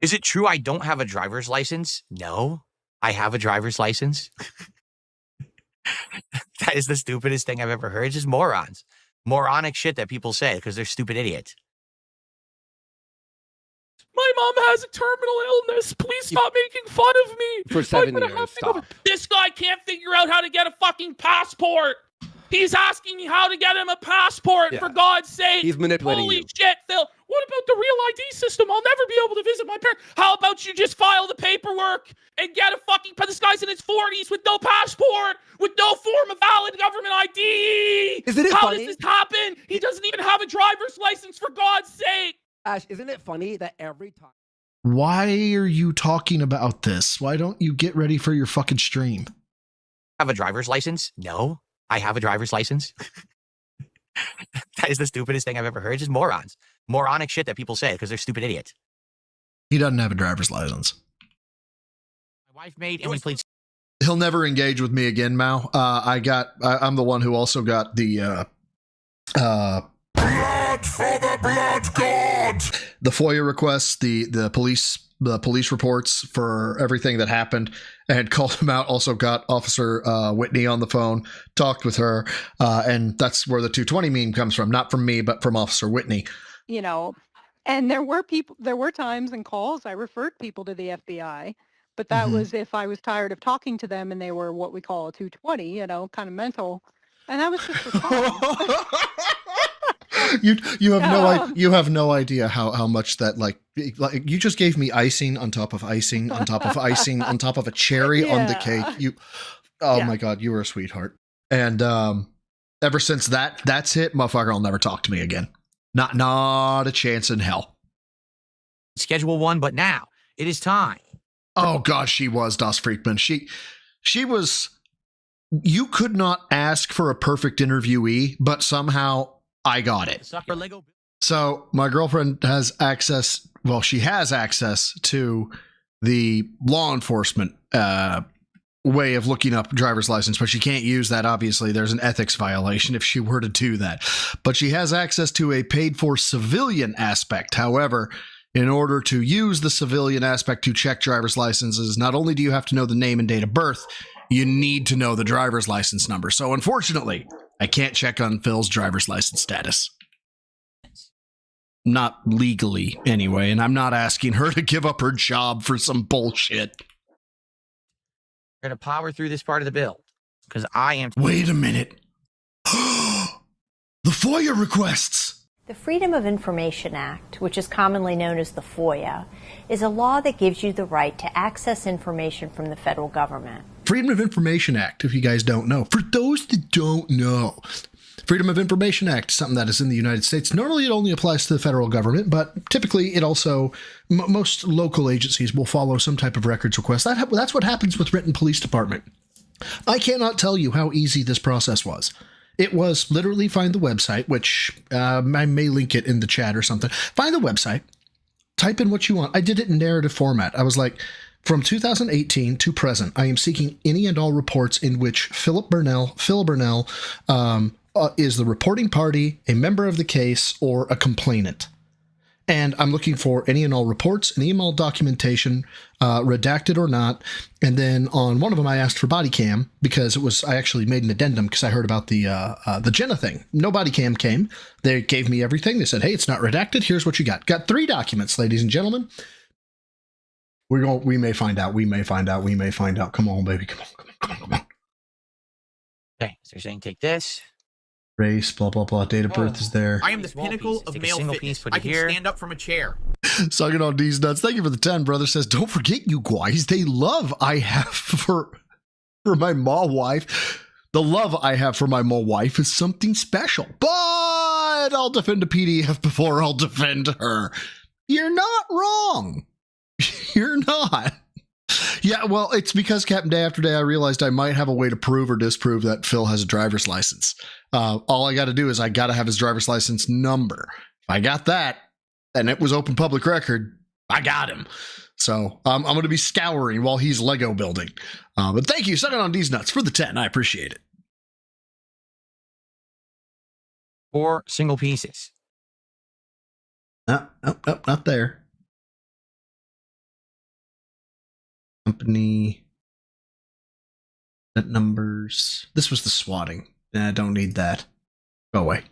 Is it true I don't have a driver's license? No, I have a driver's license. That is the stupidest thing I've ever heard. It's just morons. Moronic shit that people say because they're stupid idiots. My mom has a terminal illness. Please stop making fun of me. For 7 years, stop. This guy can't figure out how to get a fucking passport. He's asking me how to get him a passport, for God's sake. He's manipulating Holy you. shit, Phil. What about the real ID system? I'll never be able to visit my parents. How about you just file the paperwork and get a fucking... This guy's in his 40s with no passport, with no form of valid government ID. Isn't it How funny? does this happen? He doesn't even have a driver's license, for God's sake. Ash, isn't it funny that every time... Why are you talking about this? Why don't you get ready for your fucking stream? Have a driver's license? No, I have a driver's license. That is the stupidest thing I've ever heard. It's just morons. Moronic shit that people say because they're stupid idiots. He doesn't have a driver's license. My wife made and we played. He'll never engage with me again, Mao. I'm the one who also got the Blood for the blood god! the FOIA requests, the police reports for everything that happened, and called him out. Also got Officer Whitney on the phone, talked with her, and that's where the 220 meme comes from. Not from me, but from Officer Whitney. You know, and there were times and calls I referred people to the FBI, but that was if I was tired of talking to them and they were what we call a 220, you know, kind of mental, and that was just for fun. You have no idea how much that like you just gave me icing on top of icing on top of icing on top of a cherry on the cake. My God, you were a sweetheart. And ever since that's hit, motherfucker will never talk to me again. Not a chance in hell. Schedule one, but now it is time. Oh gosh, she was Das Freakman. She was. You could not ask for a perfect interviewee, but somehow I got it. Sucker Lego. So my girlfriend has access. Well, she has access to the law enforcement way of looking up driver's license, but she can't use that. Obviously, there's an ethics violation if she were to do that. But she has access to a paid-for civilian aspect. However, in order to use the civilian aspect to check driver's licenses, not only do you have to know the name and date of birth, you need to know the driver's license number. So unfortunately, I can't check on Phil's driver's license status. Not legally, anyway, and I'm not asking her to give up her job for some bullshit. We're going to power through this part of the bill because I am. Wait a minute. The FOIA requests. The Freedom of Information Act, which is commonly known as the FOIA, is a law that gives you the right to access information from the federal government. Freedom of Information Act, if you guys don't know. For those that don't know, Freedom of Information Act is something that is in the United States. Normally, it only applies to the federal government, but typically it also, most local agencies will follow some type of records request. That's what happens with Renton Police Department. I cannot tell you how easy this process was. It was literally find the website, which I may link it in the chat or something. Find the website, type in what you want. I did it in narrative format. I was like, from 2018 to present, I am seeking any and all reports in which Phil Burnell, is the reporting party, a member of the case, or a complainant. And I'm looking for any and all reports, and email documentation, redacted or not. And then on one of them, I asked for body cam because I actually made an addendum because I heard about the Jenna thing. No body cam came. They gave me everything. They said, hey, it's not redacted. Here's what you got. Got 3 documents, ladies and gentlemen. We may find out. We may find out. We may find out. Come on, baby. Come on. Okay, so you're saying take this. Race, blah, blah, blah. Date of birth is there. I am the pinnacle of male fitness. I can stand up from a chair. Sucking on these nuts. Thank you for the 10, brother. Says, don't forget, you guys. The love I have for my mall wife. The love I have for my mall wife is something special. But I'll defend a PDF before I'll defend her. You're not wrong. You're not. Yeah, well, it's because, Captain, day after day, I realized I might have a way to prove or disprove that Phil has a driver's license. All I got to do is I got to have his driver's license number. If I got that, and it was open public record, I got him. So I'm going to be scouring while he's Lego building. But thank you, Sucking on these nuts, for the 10. I appreciate it. 4 single pieces. Nope, not there. Company. That numbers. This was the swatting. Nah, I don't need that. Go away.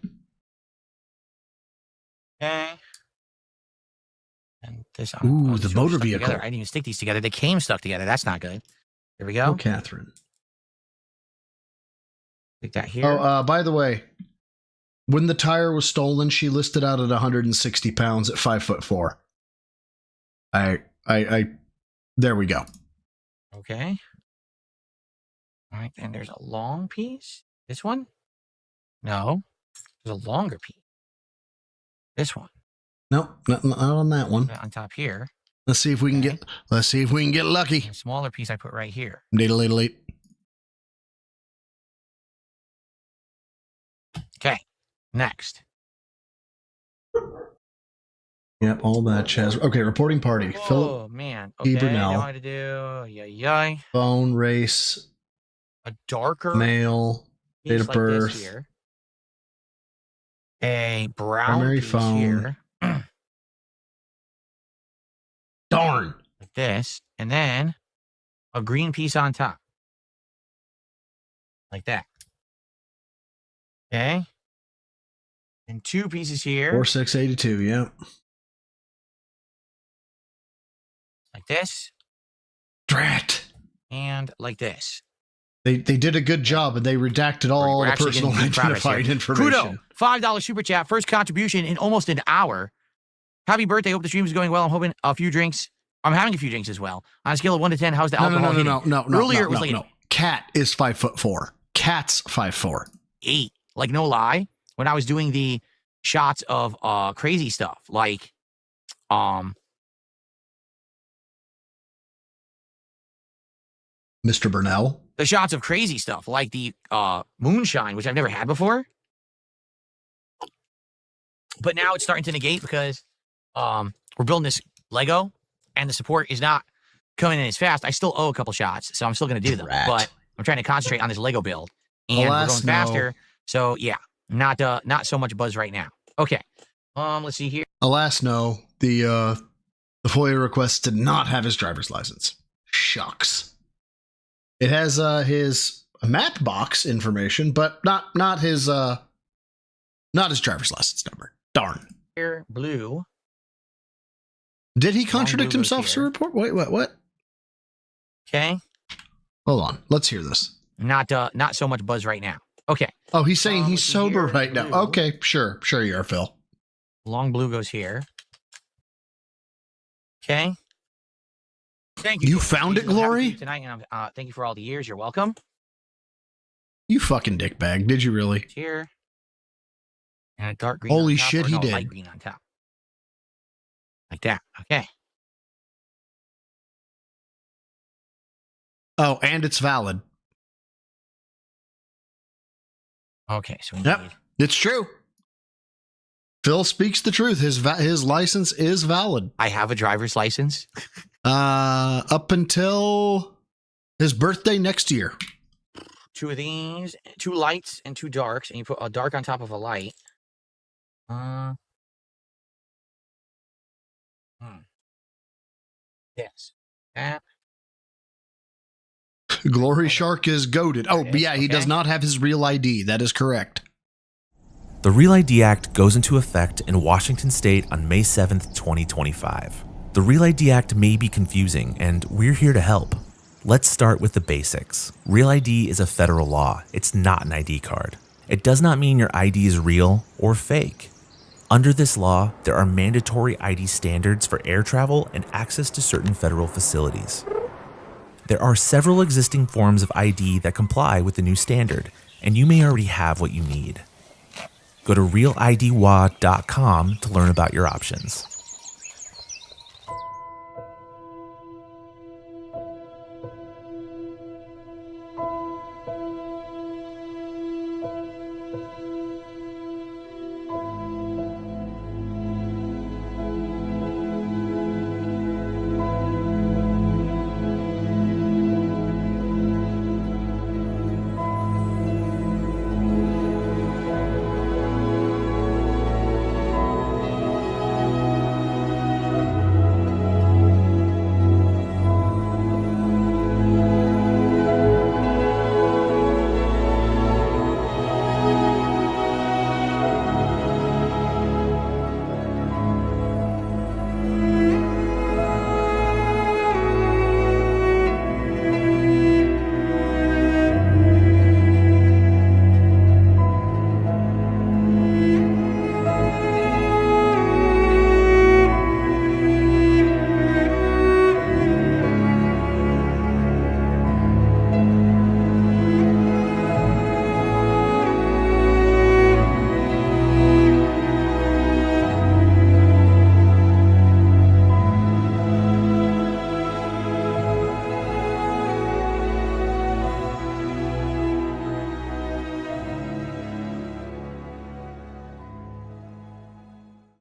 Okay. And this. Ooh, the motor vehicle. Together. I didn't even stick these together. They came stuck together. That's not good. Here we go. Oh, Catherine. Stick that here. Oh, by the way, when the tire was stolen, she listed out at 160 pounds at 5'4". There we go. Okay. All right, then there's a long piece. This one? No. There's a longer piece. This one. Nope, not on that one. On top here. Let's see if we can get lucky. A smaller piece I put right here. Delete. Okay. Next. Yep, all that Chaz. Okay, reporting party. Oh, Philip man. E. Okay, Brunel. I know how to do. Yay. Phone, race, A darker male, date piece of like birth. this here. A brown Primary piece phone. here. Darn. Like this. And then a green piece on top. Like that. Okay. And two pieces here. 4682, yep. Like this. Drat. And like this. They did a good job, and they redacted all We're the actually personal getting proud of us here. identified information. Kudo, $5 super chat, first contribution in almost an hour. Happy birthday! Hope the stream is going well. I'm hoping a few drinks. I'm having a few drinks as well. On a scale of 1 to 10, how's the alcohol hitting? No. Earlier it was like no. Cat is 5'4". Cat's 5'4". 8. Like no lie, when I was doing the shots of crazy stuff, like Mr. Burnell. the shots of crazy stuff, like the moonshine, which I've never had before. But now it's starting to negate because we're building this Lego, and the support is not coming in as fast. I still owe a couple shots, so I'm still going to do them. But I'm trying to concentrate on this Lego build, and we're going faster. So yeah, not so much buzz right now. Okay, let's see here. Alas, no. The FOIA request did not have his driver's license. Shucks. It has his map box information, but not his driver's license number. Darn. Here, blue. Did he contradict himself to report? Wait, what? Okay. Hold on. Let's hear this. Not so much buzz right now. Okay. Oh, he's saying he's sober right now. blue. Okay, sure you are, Phil. Long blue goes here. Okay. Thank you. You found it, Glory? Tonight, and thank you for all the years. You're welcome. You fucking dickbag. Did you really? Here. And a dark green. Holy on top, shit, or he no, did. Light green on top. Like that. Okay. Oh, and it's valid. Okay, so we Yep, need it's true. Phil speaks the truth. His license is valid. I have a driver's license. Up until his birthday next year. 2 of these, 2 lights and 2 darks, and you put a dark on top of a light. Yes. That. Glory Shark is goated. Oh, but yeah, he does not have his real ID. That is correct. The Real ID Act goes into effect in Washington State on May 7th, 2025. The Real ID Act may be confusing, and we're here to help. Let's start with the basics. Real ID is a federal law. It's not an ID card. It does not mean your ID is real or fake. Under this law, there are mandatory ID standards for air travel and access to certain federal facilities. There are several existing forms of ID that comply with the new standard, and you may already have what you need. Go to realidwa.com to learn about your options.